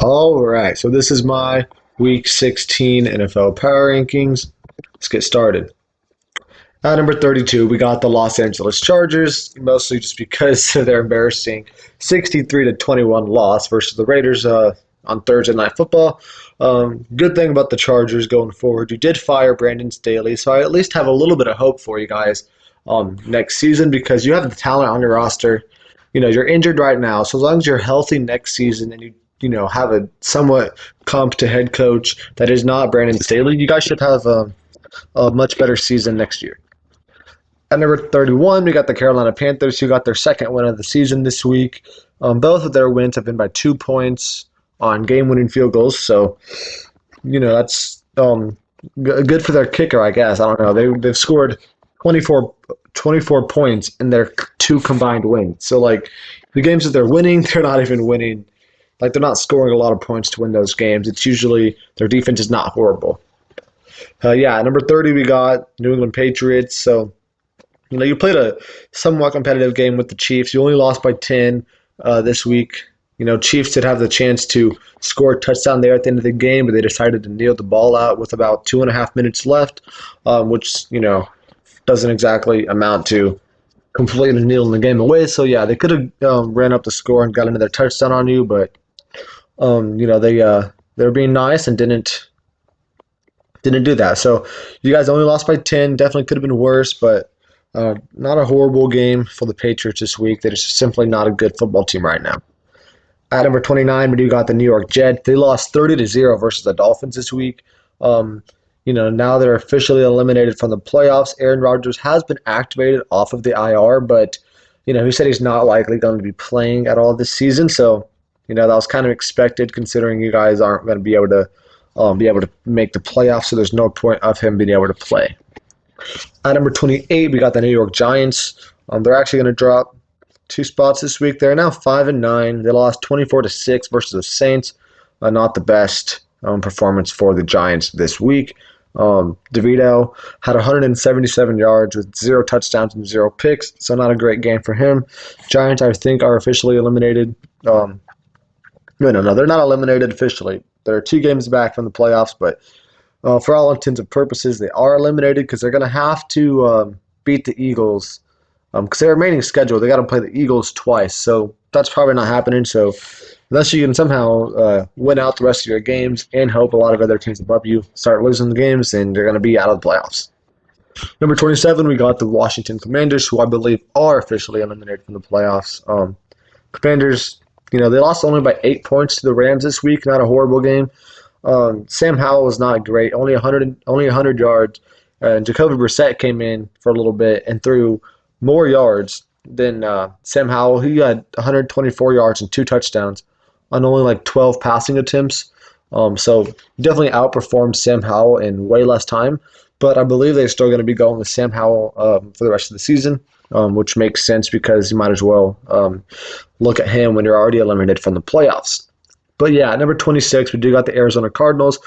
All right, so this is my Week 16 NFL Power Rankings. Let's get started. At number 32, we got the Los Angeles Chargers, mostly just because of their embarrassing 63-21 loss versus the Raiders on Thursday Night Football. Good thing about the Chargers going forward, you did fire Brandon Staley, so I at least have a little bit of hope for you guys next season because you have the talent on your roster. You're injured right now, so as long as you're healthy next season and you have a somewhat competent head coach that is not Brandon Staley, you guys should have a much better season next year. At number 31, we got the Carolina Panthers, who got their second win of the season this week. Both of their wins have been by 2 points on game-winning field goals, so that's good for their kicker, I guess. I don't know. They've scored 24 points in their two combined wins. So, the games that they're winning, they're not even winning. They're not scoring a lot of points to win those games. It's usually their defense is not horrible. At number 30, we got New England Patriots. So, you played a somewhat competitive game with the Chiefs. You only lost by 10 this week. Chiefs did have the chance to score a touchdown there at the end of the game, but they decided to kneel the ball out with about 2.5 minutes left, which, doesn't exactly amount to completely kneeling the game away. So, they could have ran up the score and got another touchdown on you, but, they were being nice and didn't do that. So, you guys only lost by 10. Definitely could have been worse, but not a horrible game for the Patriots this week. They're just simply not a good football team right now. At number 29, we do got the New York Jets. They lost 30-0 versus the Dolphins this week. Now they're officially eliminated from the playoffs. Aaron Rodgers has been activated off of the IR, but, he said he's not likely going to be playing at all this season. So, that was kind of expected considering you guys aren't going to be able to make the playoffs, so there's no point of him being able to play. At number 28, we got the New York Giants. They're actually going to drop 2 spots this week. They're now 5-9. They lost 24-6 versus the Saints. Not the best performance for the Giants this week. DeVito had 177 yards with 0 touchdowns and 0 picks, so not a great game for him. Giants, I think, are officially eliminated. No, they're not eliminated officially. They're 2 games back from the playoffs, but for all intents and purposes, they are eliminated because they're going to have to beat the Eagles because their remaining schedule, they got to play the Eagles twice, so that's probably not happening. So unless you can somehow win out the rest of your games and hope a lot of other teams above you start losing the games, then they're going to be out of the playoffs. Number 27, we got the Washington Commanders, who I believe are officially eliminated from the playoffs. Commanders, they lost only by 8 points to the Rams this week. Not a horrible game. Sam Howell was not great, only 100 yards. And Jacoby Brissett came in for a little bit and threw more yards than Sam Howell. He had 124 yards and 2 touchdowns on only 12 passing attempts. So he definitely outperformed Sam Howell in way less time. But I believe they're still going to be going with Sam Howell for the rest of the season, which makes sense because you might as well look at him when you're already eliminated from the playoffs. But at number 26, we do got the Arizona Cardinals.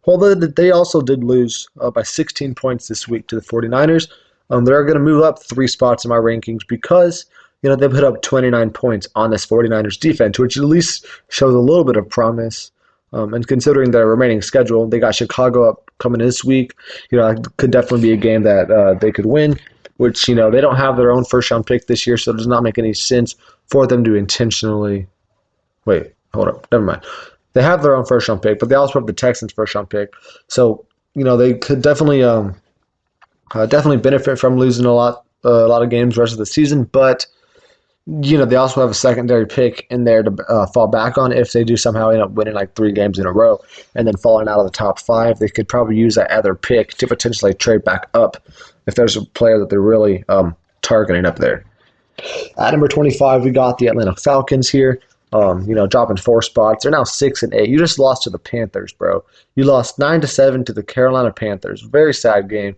Well, they also did lose by 16 points this week to the 49ers. They're going to move up 3 spots in my rankings because, they put up 29 points on this 49ers defense, which at least shows a little bit of promise. And considering their remaining schedule, they got Chicago up coming this week. It could definitely be a game that they could win, which, they don't have their own first-round pick this year, so it does not make any sense for them to intentionally – wait, hold up, never mind. They have their own first-round pick, but they also have the Texans' first-round pick. So, they could definitely benefit from losing a lot of games the rest of the season, but they also have a secondary pick in there to fall back on if they do somehow end up winning 3 games in a row and then falling out of the top 5. They could probably use that other pick to potentially trade back up if there's a player that they're really targeting up there. At number 25, we got the Atlanta Falcons here. Dropping 4 spots. They're now 6-8. You just lost to the Panthers, bro. You lost 9-7 to the Carolina Panthers. Very sad game.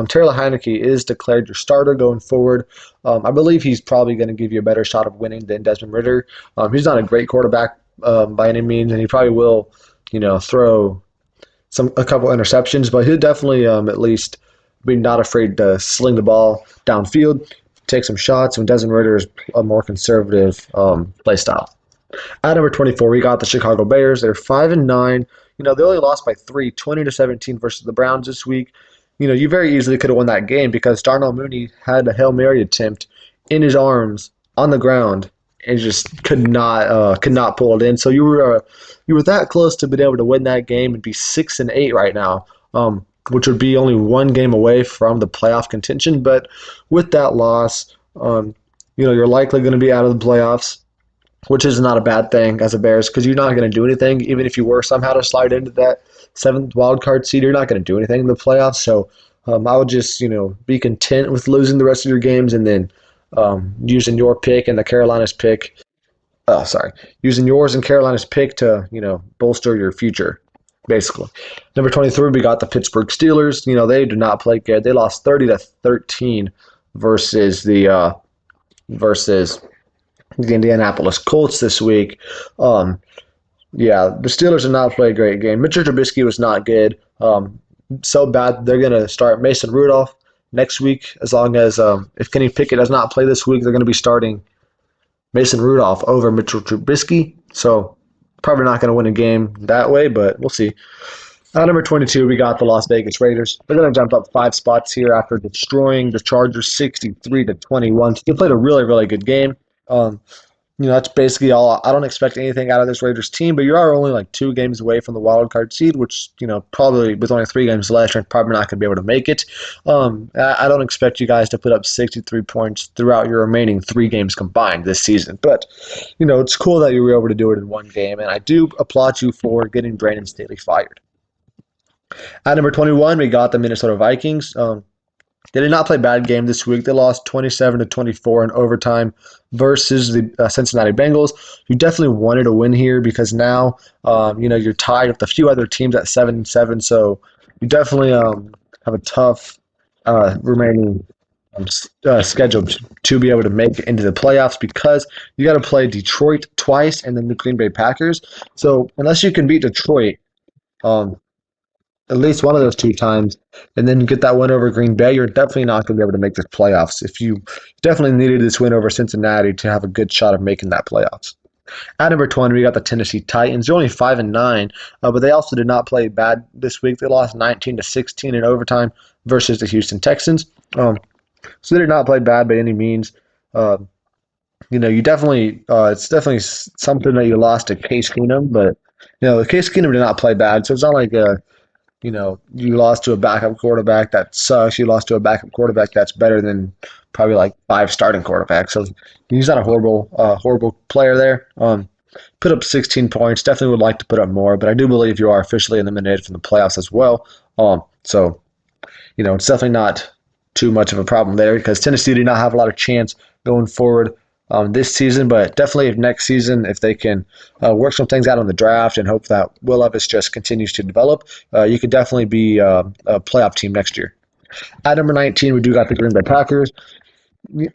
Taylor Heineke is declared your starter going forward. I believe he's probably going to give you a better shot of winning than Desmond Ridder. He's not a great quarterback by any means, and he probably will, throw a couple interceptions, but he'll definitely at least be not afraid to sling the ball downfield, take some shots when Desmond Ridder is a more conservative play style. At number 24, we got the Chicago Bears. They're 5-9. They only lost by 3, 20-17 versus the Browns this week. You very easily could have won that game because Darnell Mooney had a Hail Mary attempt in his arms on the ground and just could not pull it in. So you were that close to being able to win that game and be 6-8 right now, which would be only one game away from the playoff contention. But with that loss, you're likely going to be out of the playoffs, which is not a bad thing as a Bears because you're not going to do anything. Even if you were somehow to slide into that seventh wild card seed, you're not going to do anything in the playoffs. So I would just be content with losing the rest of your games and then using your pick and the Carolina's pick. Using yours and Carolina's pick to bolster your future, basically. Number 23, we got the Pittsburgh Steelers. They do not play good. They lost 30-13 versus the Indianapolis Colts this week. The Steelers did not play a great game. Mitchell Trubisky was not good. So bad they're going to start Mason Rudolph next week. As long as if Kenny Pickett does not play this week, they're going to be starting Mason Rudolph over Mitchell Trubisky. So probably not going to win a game that way, but we'll see. At number 22, we got the Las Vegas Raiders. They're going to jump up 5 spots here after destroying the Chargers 63-21. So they played a really, really good game. That's basically all. I don't expect anything out of this Raiders team, but you are only like 2 games away from the wild card seed, which, probably with only 3 games left, you're probably not going to be able to make it. I don't expect you guys to put up 63 points throughout your remaining 3 games combined this season. But, it's cool that you were able to do it in 1 game, and I do applaud you for getting Brandon Staley fired. At number 21, we got the Minnesota Vikings. They did not play a bad game this week. They lost 27-24 in overtime versus the Cincinnati Bengals. You definitely wanted to win here because now, you're tied with a few other teams at 7-7. So you definitely have a tough remaining schedule to be able to make it into the playoffs because you got to play Detroit twice and then the Green Bay Packers. So unless you can beat Detroit, at least one of those 2 times, and then get that win over Green Bay, you're definitely not going to be able to make the playoffs. If you definitely needed this win over Cincinnati to have a good shot of making that playoffs. At number 20, we got the Tennessee Titans. They're only 5-9, but they also did not play bad this week. They lost 19-16 in overtime versus the Houston Texans. So they did not play bad by any means. You definitely it's definitely something that you lost to Case Keenum, but Case Keenum did not play bad, so it's not like you lost to a backup quarterback that sucks. You lost to a backup quarterback that's better than probably like 5 starting quarterbacks. So he's not a horrible player there. Put up 16 points. Definitely would like to put up more, but I do believe you are officially eliminated from the playoffs as well. So it's definitely not too much of a problem there because Tennessee did not have a lot of chance going forward this season, but definitely next season, if they can work some things out on the draft and hope that Will Levis just continues to develop, you could definitely be a playoff team next year. At number 19, we do got the Green Bay Packers.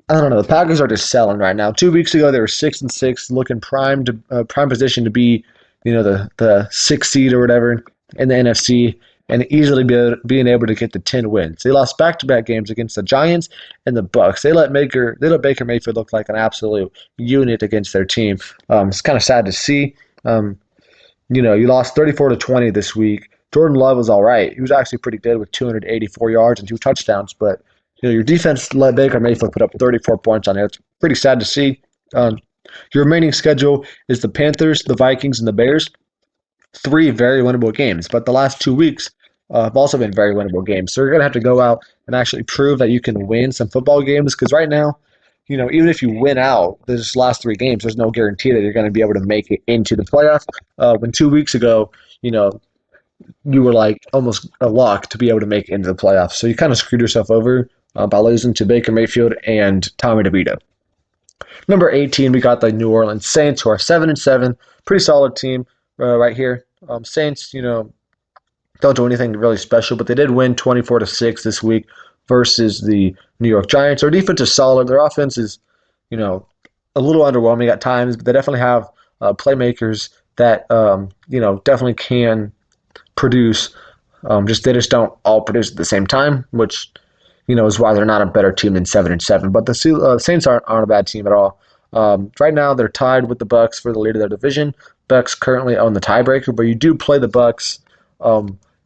I don't know. The Packers are just selling right now. 2 weeks ago, they were 6-6, looking prime position to be, the 6th seed or whatever in the NFC, and easily being able to get the 10 wins. They lost back-to-back games against the Giants and the Bucs. They let Baker Mayfield look like an absolute unit against their team. It's kind of sad to see. You lost 34-20 this week. Jordan Love was all right. He was actually pretty good with 284 yards and 2 touchdowns, but your defense let Baker Mayfield put up 34 points on it. It's pretty sad to see. Your remaining schedule is the Panthers, the Vikings, and the Bears. 3 very winnable games, but the last 2 weeks have also been very winnable games. So you're going to have to go out and actually prove that you can win some football games because right now, even if you win out these last 3 games, there's no guarantee that you're going to be able to make it into the playoffs. When 2 weeks ago, you were like almost a lock to be able to make it into the playoffs. So you kind of screwed yourself over by losing to Baker Mayfield and Tommy DeVito. Number 18, we got the New Orleans Saints, who are 7-7, pretty solid team right here. Saints, don't do anything really special, but they did win 24-6 this week versus the New York Giants. Their defense is solid. Their offense is, a little underwhelming at times, but they definitely have playmakers that, definitely can produce. They just don't all produce at the same time, which, is why they're not a better team than 7-7. But the Saints aren't a bad team at all. Right now, they're tied with the Bucs for the lead of their division. Bucs currently own the tiebreaker, but you do play the Bucs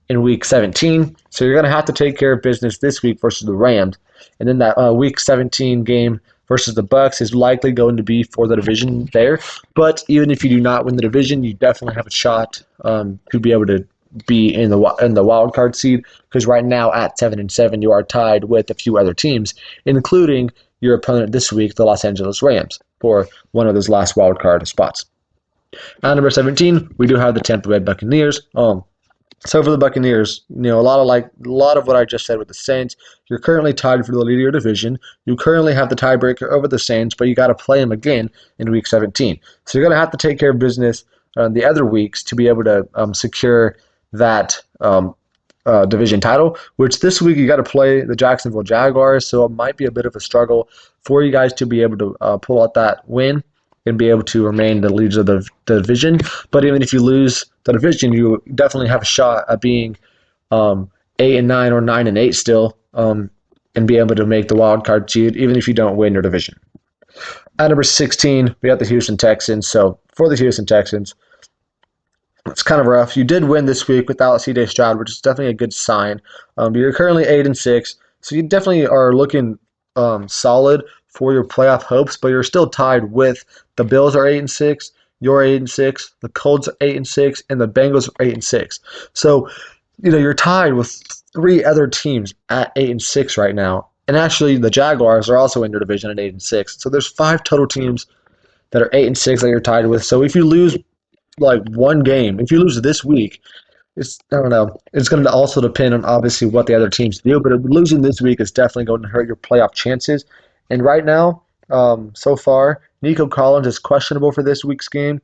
in Week 17, so you're going to have to take care of business this week versus the Rams, and then that Week 17 game versus the Bucs is likely going to be for the division there. But even if you do not win the division, you definitely have a shot to be able to be in the wild card seed, because right now at 7-7 you are tied with a few other teams, including your opponent this week, the Los Angeles Rams, for one of those last wild card spots. At number 17, we do have the Tampa Bay Buccaneers. So for the Buccaneers, a lot of what I just said with the Saints. You're currently tied for the lead of your division. You currently have the tiebreaker over the Saints, but you got to play them again in Week 17. So you're going to have to take care of business the other weeks to be able to secure that division title, which this week you got to play the Jacksonville Jaguars, so it might be a bit of a struggle for you guys to be able to pull out that win and be able to remain the leaders of the division. But even if you lose the division, you definitely have a shot at being 8-9 or 9-8 still, and be able to make the wild card seed even if you don't win your division. At number 16, we got the Houston Texans. So for the Houston Texans, it's kind of rough. You did win this week without C.J. Stroud, which is definitely a good sign. You're currently 8-6, so you definitely are looking solid for your playoff hopes, but you're still tied with the Bills are 8-6, you're 8-6, the Colts are 8-6, and the Bengals are 8-6. So, you're tied with three other teams at 8-6 right now, and actually the Jaguars are also in your division at 8-6. So there's 5 total teams that are 8-6 that you're tied with. So if you lose one game, if you lose this week, I don't know. It's going to also depend on obviously what the other teams do, but losing this week is definitely going to hurt your playoff chances. And right now, so far, Nico Collins is questionable for this week's game,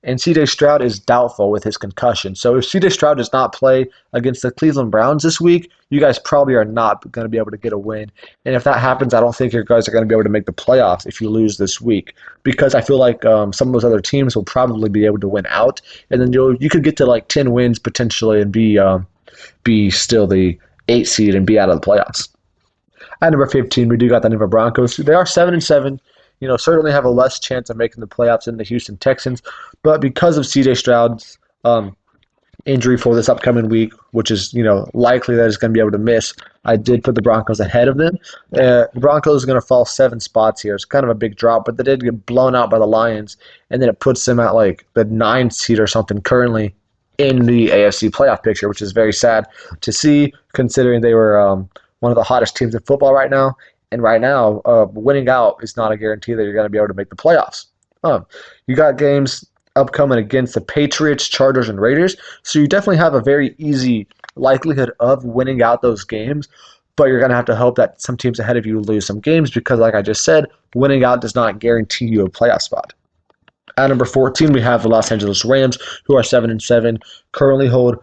and C.J. Stroud is doubtful with his concussion. So if C.J. Stroud does not play against the Cleveland Browns this week, you guys probably are not going to be able to get a win. And if that happens, I don't think you guys are going to be able to make the playoffs if you lose this week, because I feel like some of those other teams will probably be able to win out, and then you could get to 10 wins potentially and be still the 8 seed and be out of the playoffs. At number 15, we do got the Denver Broncos. They are 7-7. Certainly have a less chance of making the playoffs than the Houston Texans, but because of C.J. Stroud's injury for this upcoming week, which is likely that he's going to be able to miss, I did put the Broncos ahead of them. The Broncos are going to fall 7 spots here. It's kind of a big drop, but they did get blown out by the Lions, and then it puts them at the 9th seed or something currently in the AFC playoff picture, which is very sad to see, considering they were one of the hottest teams in football right now. And right now, winning out is not a guarantee that you're going to be able to make the playoffs. You got games upcoming against the Patriots, Chargers, and Raiders, so you definitely have a very easy likelihood of winning out those games, but you're going to have to hope that some teams ahead of you lose some games, because like I just said, winning out does not guarantee you a playoff spot. At number 14, we have the Los Angeles Rams, who are 7-7, currently hold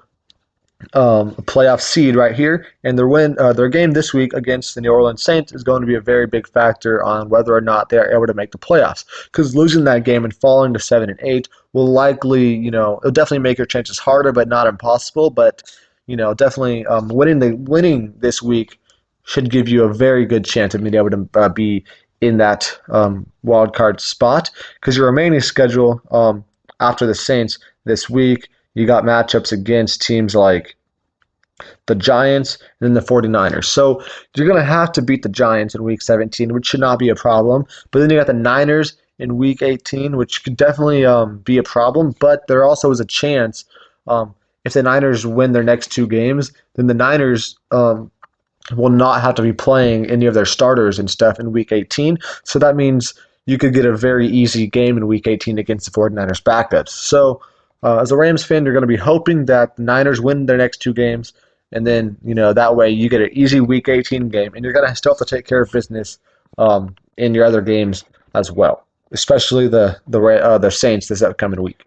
a playoff seed right here, and their game this week against the New Orleans Saints is going to be a very big factor on whether or not they are able to make the playoffs, because losing that game and falling to 7-8 will likely, it'll definitely make your chances harder, but not impossible. But definitely winning this week should give you a very good chance of being able to be in that wild card spot, because your remaining schedule after the Saints this week, you got matchups against teams like the Giants and then the 49ers. So you're going to have to beat the Giants in Week 17, which should not be a problem. But then you got the Niners in Week 18, which could definitely be a problem. But there also is a chance if the Niners win their next 2 games, then the Niners will not have to be playing any of their starters and stuff in Week 18. So that means you could get a very easy game in Week 18 against the 49ers backups. So as a Rams fan, you're going to be hoping that the Niners win their next 2 games, and then that way you get an easy Week 18 game, and you're going to still have to take care of business in your other games as well, especially the Saints this upcoming week.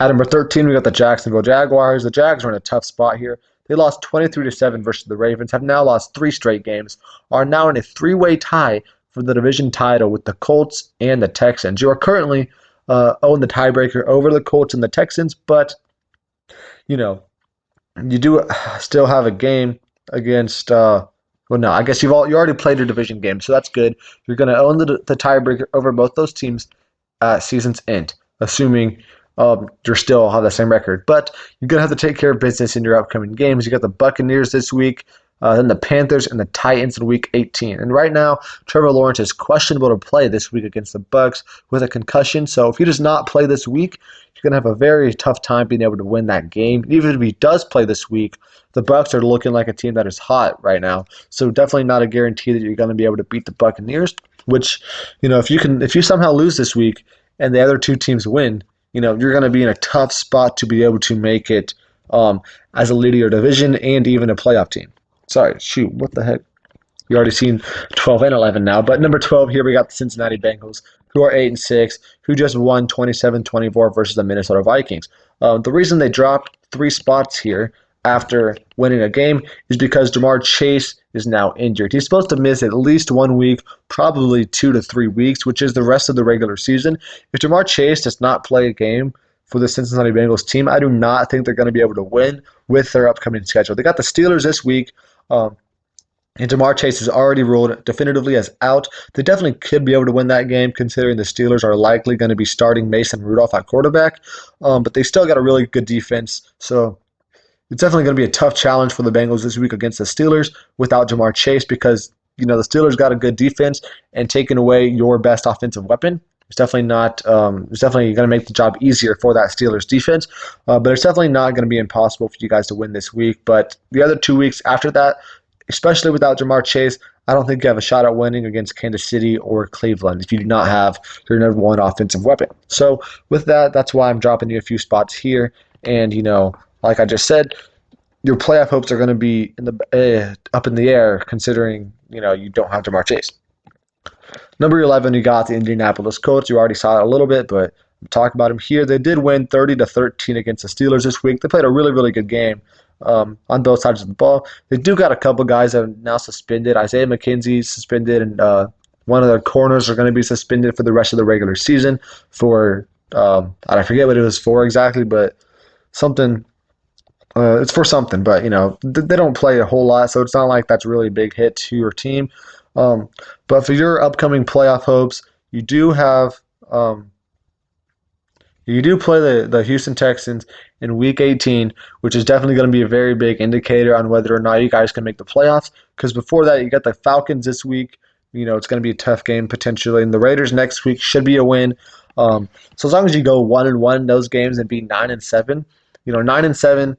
At number 13, we got the Jacksonville Jaguars. The Jags are in a tough spot here. They lost 23-7 versus the Ravens, have now lost 3 straight games, are now in a 3-way tie for the division title with the Colts and the Texans. You are currently own the tiebreaker over the Colts and the Texans, but you do still have a game against Well, no, I guess you already played your division game, so that's good. You're going to own the tiebreaker over both those teams at season's end, assuming you're still have the same record. But you're going to have to take care of business in your upcoming games. You got the Buccaneers this week, then the Panthers and the Titans in Week 18. And right now, Trevor Lawrence is questionable to play this week against the Bucs with a concussion. So if he does not play this week, you're going to have a very tough time being able to win that game. Even if he does play this week, the Bucs are looking like a team that is hot right now. So definitely not a guarantee that you're going to be able to beat the Buccaneers. Which, if you somehow lose this week and the other two teams win, you're going to be in a tough spot to be able to make it as a leader of your division and even a playoff team. Sorry, shoot, what the heck? You already seen 12 and 11 now. But number 12 here, we got the Cincinnati Bengals, who are 8-6, who just won 27-24 versus the Minnesota Vikings. The reason they dropped 3 spots here after winning a game is because Jamar Chase is now injured. He's supposed to miss at least 1 week, probably 2 to 3 weeks, which is the rest of the regular season. If Jamar Chase does not play a game for the Cincinnati Bengals team, I do not think they're going to be able to win with their upcoming schedule. They got the Steelers this week. And Jamar Chase is already ruled definitively as out. They definitely could be able to win that game, considering the Steelers are likely going to be starting Mason Rudolph at quarterback. But they still got a really good defense. So it's definitely going to be a tough challenge for the Bengals this week against the Steelers without Jamar Chase because, the Steelers got a good defense, and taking away your best offensive weapon it's definitely not. It's definitely going to make the job easier for that Steelers defense, but it's definitely not going to be impossible for you guys to win this week. But the other 2 weeks after that, especially without Jamar Chase, I don't think you have a shot at winning against Kansas City or Cleveland if you do not have your number one offensive weapon. So with that, that's why I'm dropping you a few spots here. And like I just said, your playoff hopes are going to be up in the air, considering you don't have Jamar Chase. Number 11, you got the Indianapolis Colts. You already saw it a little bit, but I'm talking about them here. They did win 30-13 against the Steelers this week. They played a really, really good game on both sides of the ball. They do got a couple guys that are now suspended. Isaiah McKenzie's suspended, and one of their corners are going to be suspended for the rest of the regular season for I forget what it was for exactly, but something. It's for something, but they don't play a whole lot, so it's not like that's really a big hit to your team. But for your upcoming playoff hopes, you do have you do play the Houston Texans in Week 18, which is definitely going to be a very big indicator on whether or not you guys can make the playoffs. Because before that, you got the Falcons this week. It's going to be a tough game potentially, and the Raiders next week should be a win. So as long as you go 1-1 in those games and be 9-7, 9-7.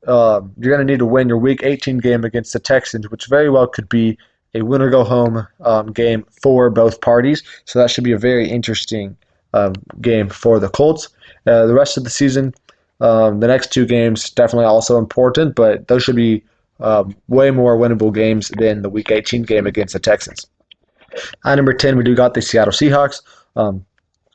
You're going to need to win your Week 18 game against the Texans, which very well could be a win-or-go-home game for both parties. So that should be a very interesting game for the Colts. The rest of the season, the next 2 games, definitely also important, but those should be way more winnable games than the Week 18 game against the Texans. At number 10, we do got the Seattle Seahawks. Going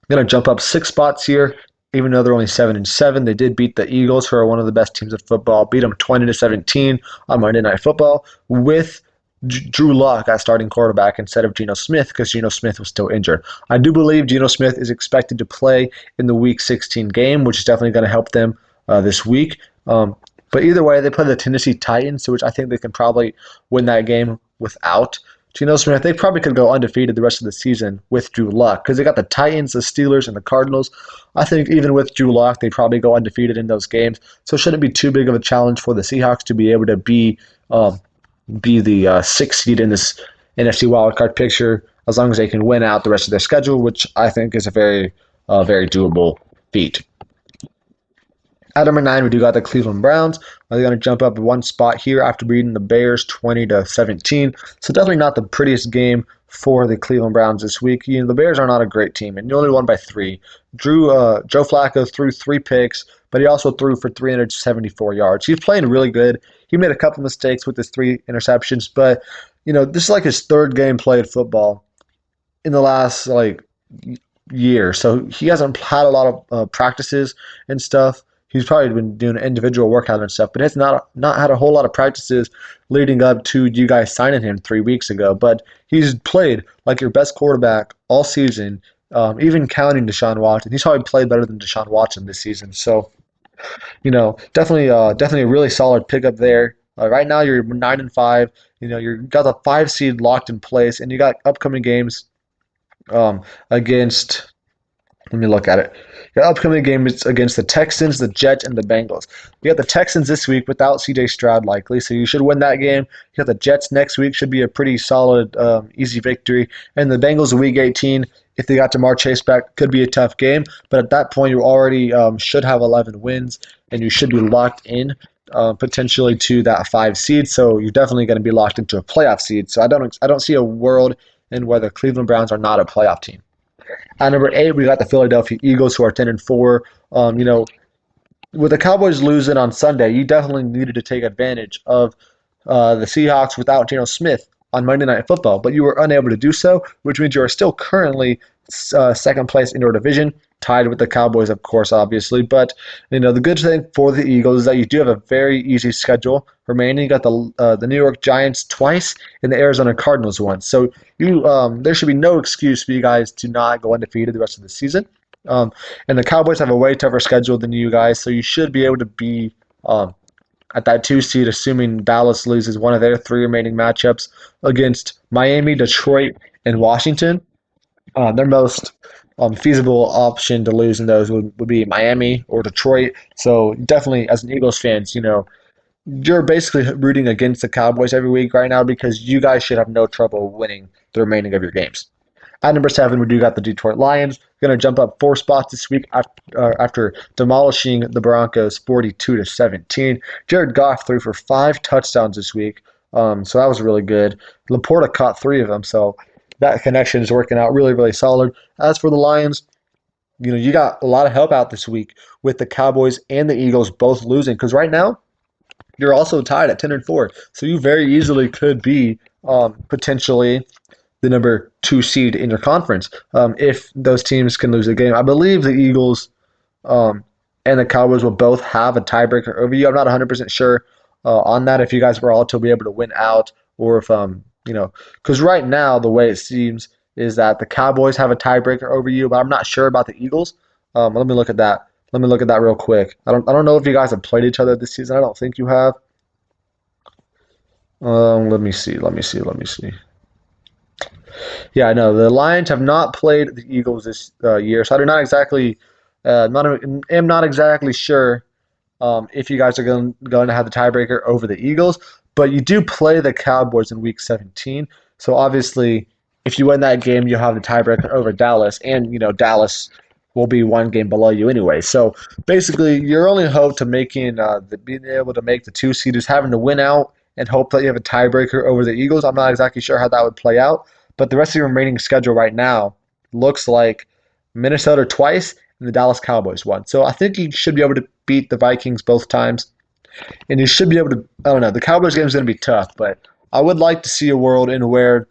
to jump up 6 spots here. Even though they're only 7-7, they did beat the Eagles, who are one of the best teams of football. Beat them 20-17 on Monday Night Football with Drew Lock as starting quarterback instead of Geno Smith, because Geno Smith was still injured. I do believe Geno Smith is expected to play in the Week 16 game, which is definitely going to help them this week. But either way, they play the Tennessee Titans, which I think they can probably win that game without Geno Smith. They probably could go undefeated the rest of the season with Drew Lock, because they got the Titans, the Steelers, and the Cardinals. I think even with Drew Lock, they probably go undefeated in those games. So it shouldn't be too big of a challenge for the Seahawks to be able to be the 6th seed in this NFC wildcard picture, as long as they can win out the rest of their schedule, which I think is a very, very doable feat. At number 9, we do got the Cleveland Browns. They're going to jump up 1 spot here after beating the Bears 20-17. So definitely not the prettiest game for the Cleveland Browns this week. The Bears are not a great team, and you only won by 3. Joe Flacco threw 3 picks, but he also threw for 374 yards. He's playing really good. He made a couple mistakes with his 3 interceptions, but this is like his 3rd game played football in the last year. So he hasn't had a lot of practices and stuff. He's probably been doing individual workout and stuff, but it's not had a whole lot of practices leading up to you guys signing him 3 weeks ago. But he's played like your best quarterback all season, even counting Deshaun Watson. He's probably played better than Deshaun Watson this season. So, definitely a really solid pickup there Right now, you're 9-5. You got the 5 seed locked in place, and you got upcoming games against. Let me look at it. Your upcoming game is against the Texans, the Jets, and the Bengals. You got the Texans this week without C.J. Stroud likely, so you should win that game. You got the Jets next week, should be a pretty solid, easy victory. And the Bengals week 18, if they got Jamar Chase back, could be a tough game. But at that point, you already should have 11 wins, and you should be locked in potentially to that 5 seed. So you're definitely going to be locked into a playoff seed. So I don't see a world in where the Cleveland Browns are not a playoff team. At number 8, we got the Philadelphia Eagles, who are 10-4. With the Cowboys losing on Sunday, you definitely needed to take advantage of the Seahawks without Geno Smith on Monday Night Football, but you were unable to do so, which means you are still currently second place in your division, tied with the Cowboys, of course, obviously. But the good thing for the Eagles is that you do have a very easy schedule remaining. You got the New York Giants twice and the Arizona Cardinals once, so there should be no excuse for you guys to not go undefeated the rest of the season. And the Cowboys have a way tougher schedule than you guys, so you should be able to be at that 2 seed, assuming Dallas loses one of their 3 remaining matchups against Miami, Detroit, and Washington. Their most feasible option to lose in those would be Miami or Detroit. So definitely, as an Eagles fans, you're basically rooting against the Cowboys every week right now because you guys should have no trouble winning the remaining of your games. At number 7, we do got the Detroit Lions. Going to jump up 4 spots this week after demolishing the Broncos 42-17. Jared Goff threw for 5 touchdowns this week, so that was really good. Laporta caught 3 of them, so that connection is working out really, really solid. As for the Lions, you got a lot of help out this week with the Cowboys and the Eagles both losing because right now you're also tied at 10-4, so you very easily could be potentially the number 2 seed in your conference if those teams can lose a game. I believe the Eagles and the Cowboys will both have a tiebreaker over you. I'm not 100% sure on that if you guys were all to be able to win out or if, because right now the way it seems is that the Cowboys have a tiebreaker over you, but I'm not sure about the Eagles. Let me look at that. Let me look at that real quick. I don't know if you guys have played each other this season. I don't think you have. Let me see. Yeah, no, the Lions have not played the Eagles this year, so I do not exactly, am not exactly sure if you guys are going to have the tiebreaker over the Eagles, but you do play the Cowboys in Week 17, so obviously, if you win that game, you'll have the tiebreaker over Dallas, and Dallas will be 1 game below you anyway. So basically, your only hope to being able to make the 2 seed is having to win out and hope that you have a tiebreaker over the Eagles. I'm not exactly sure how that would play out. But the rest of your remaining schedule right now looks like Minnesota twice and the Dallas Cowboys once. So I think you should be able to beat the Vikings both times. And you should be able to, I don't know, the Cowboys game is going to be tough, but I would like to see a world in where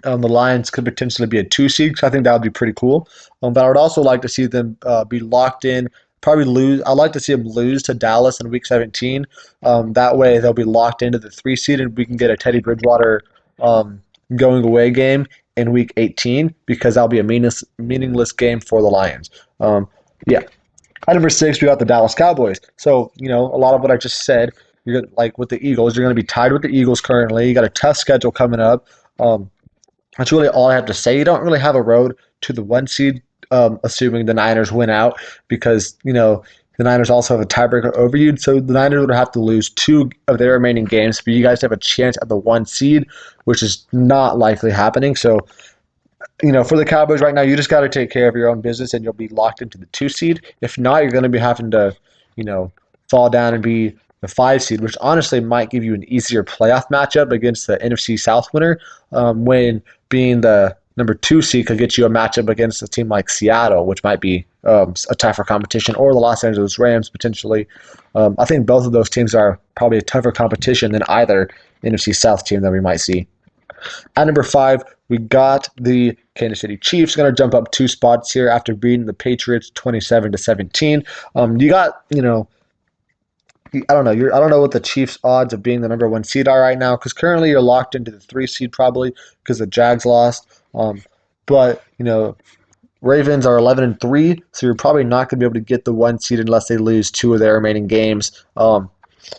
the Lions could potentially be a 2 seed, because I think that would be pretty cool. But I would also like to see them be locked in, probably lose. I'd like to see them lose to Dallas in Week 17. That way they'll be locked into the 3 seed, and we can get a Teddy Bridgewater going away game in Week 18 because that'll be a meaningless game for the Lions. Yeah. At number 6, we got the Dallas Cowboys. So, a lot of what I just said, like with the Eagles, you're going to be tied with the Eagles currently. You got a tough schedule coming up. That's really all I have to say. You don't really have a road to the 1 seed, assuming the Niners win out because, the Niners also have a tiebreaker over you, so the Niners would have to lose 2 of their remaining games for you guys to have a chance at the 1 seed, which is not likely happening. So, for the Cowboys right now, you just got to take care of your own business and you'll be locked into the 2 seed. If not, you're going to be having to, fall down and be the 5 seed, which honestly might give you an easier playoff matchup against the NFC South winner when being the number 2 seed could get you a matchup against a team like Seattle, which might be a tougher competition, or the Los Angeles Rams potentially. I think both of those teams are probably a tougher competition than either NFC South team that we might see. At number 5, we got the Kansas City Chiefs. Going to jump up 2 spots here after beating the Patriots 27-17. You got, I don't know. I don't know what the Chiefs' odds of being the number 1 seed are right now because currently you're locked into the 3 seed probably because the Jags lost. But Ravens are 11-3, so you're probably not going to be able to get the 1 seed unless they lose 2 of their remaining games.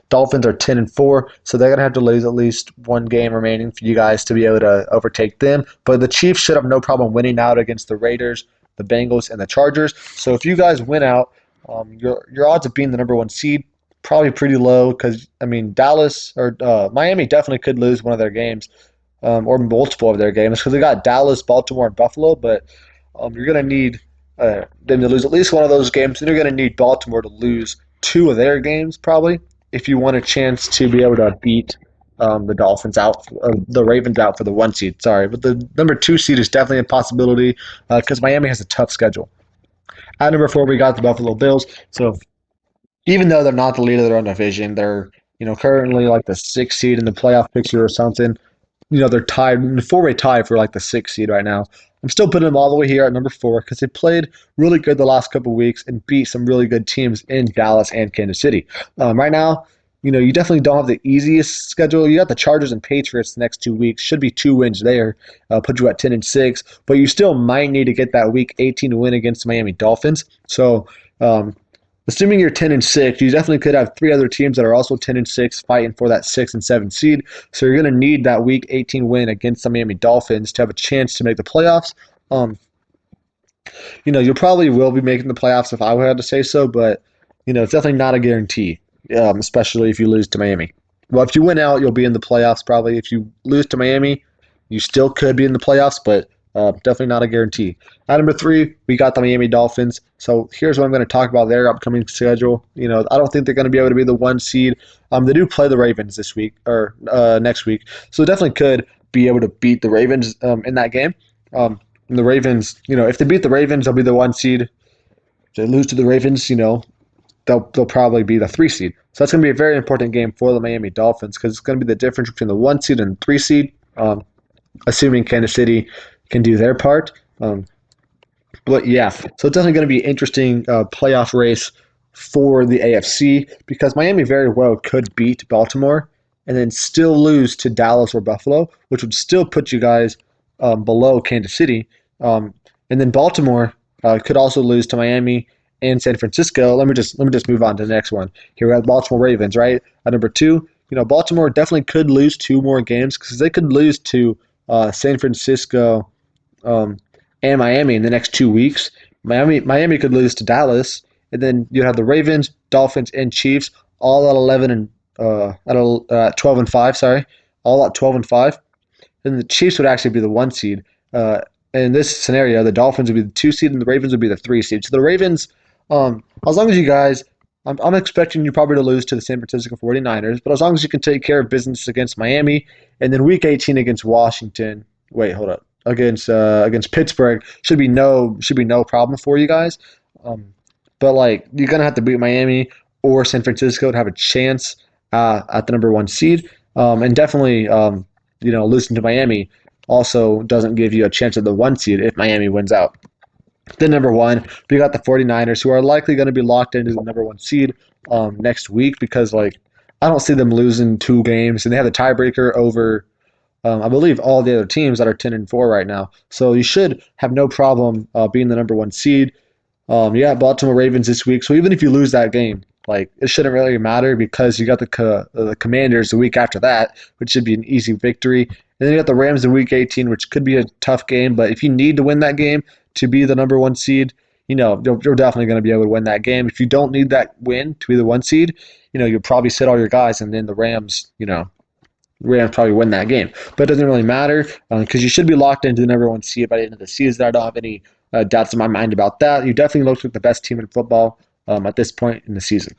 Dolphins are 10-4, so they're gonna have to lose at least one game remaining for you guys to be able to overtake them. But the Chiefs should have no problem winning out against the Raiders, the Bengals, and the Chargers. So if you guys win out, your odds of being the number one seed probably pretty low because I mean Dallas or Miami definitely could lose one of their games or multiple of their games because they got Dallas, Baltimore, and Buffalo. But you're going to need them to lose at least one of those games, and you're going to need Baltimore to lose two of their games probably if you want a chance to be able to beat the Dolphins out, the Ravens out for the one seed. Sorry, but the number two seed is definitely a possibility because Miami has a tough schedule. At number four, we got the Buffalo Bills. So even though they're not the lead of their own division, they're currently like the sixth seed in the playoff picture or something. They're tied in the four-way tie for like the sixth seed right now. I'm still putting them all the way here at number four because they played really good the last couple of weeks and beat some really good teams in Dallas and Kansas City. Right now, you definitely don't have the easiest schedule. You got the Chargers and Patriots the next 2 weeks. Should be 2 wins there, put you at 10-6. But you still might need to get that Week 18 win against the Miami Dolphins. So, assuming you're 10-6, you definitely could have three other teams that are also 10-6 fighting for that 6 and 7 seed. So you're going to need that Week 18 win against the Miami Dolphins to have a chance to make the playoffs. You probably will be making the playoffs if I had to say so, but it's definitely not a guarantee, especially if you lose to Miami. Well, if you win out, you'll be in the playoffs probably. If you lose to Miami, you still could be in the playoffs, but definitely not a guarantee. At number three, we got the Miami Dolphins. So here's what I'm going to talk about their upcoming schedule. I don't think they're going to be able to be the one seed. They do play the Ravens this week or next week, so definitely could be able to beat the Ravens in that game. And the Ravens, if they beat the Ravens, they'll be the one seed. If they lose to the Ravens, they'll probably be the 3 seed. So that's going to be a very important game for the Miami Dolphins because it's going to be the difference between the 1 seed and the 3 seed, assuming Kansas City can do their part. But yeah, so it's definitely going to be an interesting playoff race for the AFC because Miami very well could beat Baltimore and then still lose to Dallas or Buffalo, which would still put you guys below Kansas City. And then Baltimore could also lose to Miami and San Francisco. Let me just move on to the next one. Here we have Baltimore Ravens, right? At number two, Baltimore definitely could lose 2 more games because they could lose to San Francisco and Miami in the next 2 weeks. Miami could lose to Dallas, and then you have the Ravens, Dolphins, and Chiefs all at 11 and 12-5. Sorry, all at 12-5. And the Chiefs would actually be the 1 seed. In this scenario, the Dolphins would be the 2 seed, and the Ravens would be the 3 seed. So the Ravens, as long as you guys, I'm expecting you probably to lose to the San Francisco 49ers, but as long as you can take care of business against Miami, and then Week 18 against Washington. Wait, hold up. Against Pittsburgh should be no problem for you guys. But like you're gonna have to beat Miami or San Francisco to have a chance at the number 1 seed. And definitely losing to Miami also doesn't give you a chance at the 1 seed if Miami wins out. Then number 1, we got the 49ers, who are likely going to be locked into the number 1 seed next week because I don't see them losing 2 games, and they have the tiebreaker over I believe all the other teams that are 10-4 right now. So you should have no problem being the number 1 seed. Baltimore Ravens this week. So even if you lose that game, it shouldn't really matter because you got the Commanders the week after that, which should be an easy victory. And then you got the Rams in Week 18, which could be a tough game. But if you need to win that game to be the number 1 seed, you're definitely going to be able to win that game. If you don't need that win to be the 1 seed, you'll probably sit all your guys, and then the Rams probably win that game. But it doesn't really matter because you should be locked into the number 1 seed by the end of the season. I don't have any doubts in my mind about that. You definitely look like the best team in football at this point in the season.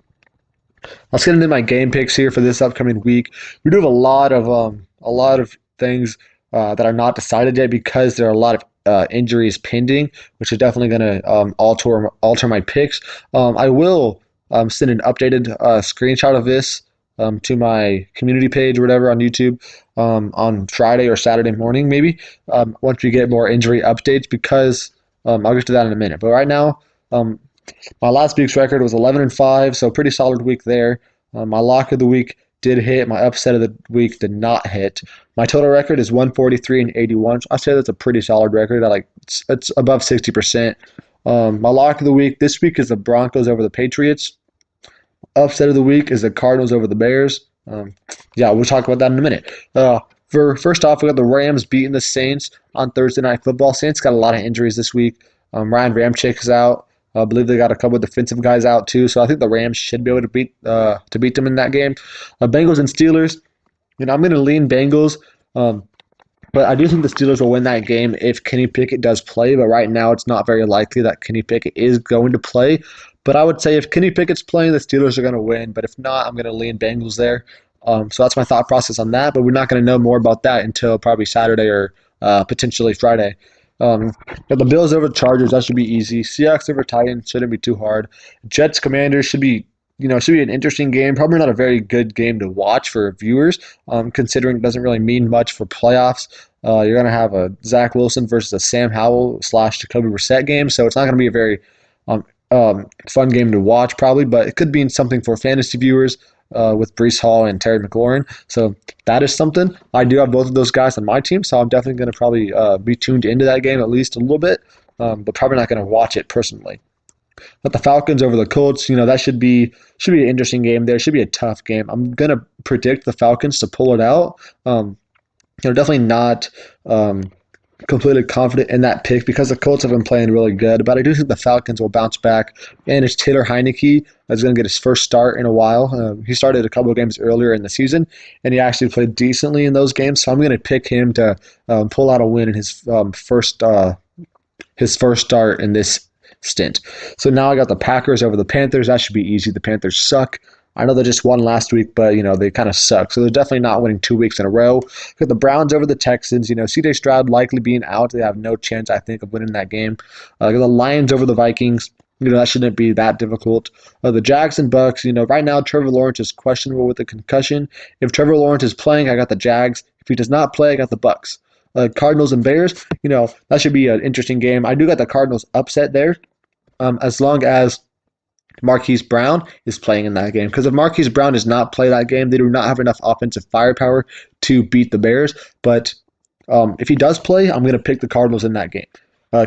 Let's get into my game picks here for this upcoming week. We do have a lot of things that are not decided yet because there are a lot of injuries pending, which is definitely going to alter my picks. I will send an updated screenshot of this to my community page or whatever on YouTube on Friday or Saturday morning maybe once we get more injury updates because I'll get to that in a minute. But right now, my last week's record was 11-5, so pretty solid week there. My lock of the week did hit. My upset of the week did not hit. My total record is 143-81. I'd say that's a pretty solid record. It's above 60%. My lock of the week this week is the Broncos over the Patriots. upset of the week is the Cardinals over the Bears. Yeah, we'll talk about that in a minute. For first off, we got the Rams beating the Saints on Thursday Night Football. Saints got a lot of injuries this week. Ryan Ramczyk is out. I believe they got a couple of defensive guys out too, so I think the Rams should be able to beat them in that game. Bengals and Steelers. I'm going to lean Bengals. But I do think the Steelers will win that game if Kenny Pickett does play. But right now, it's not very likely that Kenny Pickett is going to play. But I would say if Kenny Pickett's playing, the Steelers are going to win. But if not, I'm going to lean Bengals there. So that's my thought process on that. But we're not going to know more about that until probably Saturday or potentially Friday. Got the Bills over Chargers. That should be easy. Seahawks over Titans shouldn't be too hard. Jets Commanders should be an interesting game. Probably not a very good game to watch for viewers, considering it doesn't really mean much for playoffs. You're going to have a Zach Wilson versus a Sam Howell / Jacoby Brissett game, so it's not going to be a very fun game to watch probably, but it could be something for fantasy viewers with Breece Hall and Terry McLaurin. So that is something. I do have both of those guys on my team, so I'm definitely going to probably be tuned into that game at least a little bit, but probably not going to watch it personally. But the Falcons over the Colts, that should be an interesting game there. Should be a tough game. I'm gonna predict the Falcons to pull it out. Definitely not completely confident in that pick because the Colts have been playing really good. But I do think the Falcons will bounce back. And it's Taylor Heineke that's going to get his first start in a while. He started a couple of games earlier in the season, and he actually played decently in those games. So I'm going to pick him to pull out a win in his first start in this stint. So now I got the Packers over the Panthers. That should be easy. The Panthers suck. I know they just won last week, but they kind of suck. So they're definitely not winning 2 weeks in a row. Got the Browns over the Texans. CJ Stroud likely being out. They have no chance, I think, of winning that game. Got the Lions over the Vikings. That shouldn't be that difficult. The Jags and Bucks. Right now Trevor Lawrence is questionable with a concussion. If Trevor Lawrence is playing, I got the Jags. If he does not play, I got the Bucks. Cardinals and Bears. That should be an interesting game. I do got the Cardinals upset there. As long as Marquise Brown is playing in that game. Because if Marquise Brown does not play that game, they do not have enough offensive firepower to beat the Bears. But if he does play, I'm going to pick the Cardinals in that game.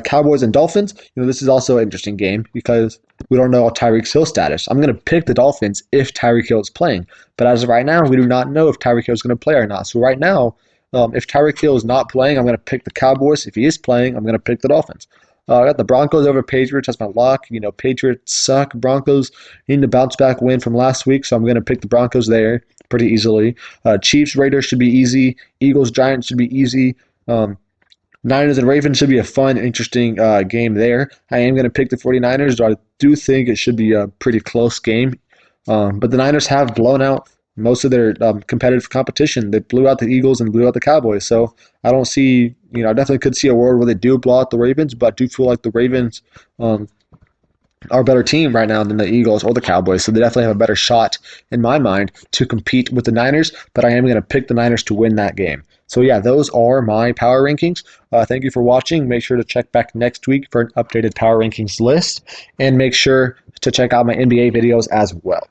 Cowboys and Dolphins, this is also an interesting game because we don't know Tyreek Hill's status. I'm going to pick the Dolphins if Tyreek Hill is playing. But as of right now, we do not know if Tyreek Hill is going to play or not. So right now, if Tyreek Hill is not playing, I'm going to pick the Cowboys. If he is playing, I'm going to pick the Dolphins. I got the Broncos over Patriots. That's my lock. Patriots suck. Broncos need to bounce back win from last week, so I'm going to pick the Broncos there pretty easily. Chiefs, Raiders should be easy. Eagles, Giants should be easy. Niners and Ravens should be a fun, interesting game there. I am going to pick the 49ers, though I do think it should be a pretty close game. But the Niners have blown out most of their competitive competition. They blew out the Eagles and blew out the Cowboys. So I don't see, I definitely could see a world where they do blow out the Ravens, but I do feel like the Ravens are a better team right now than the Eagles or the Cowboys. So they definitely have a better shot, in my mind, to compete with the Niners, but I am going to pick the Niners to win that game. So yeah, those are my power rankings. Thank you for watching. Make sure to check back next week for an updated power rankings list, and make sure to check out my NBA videos as well.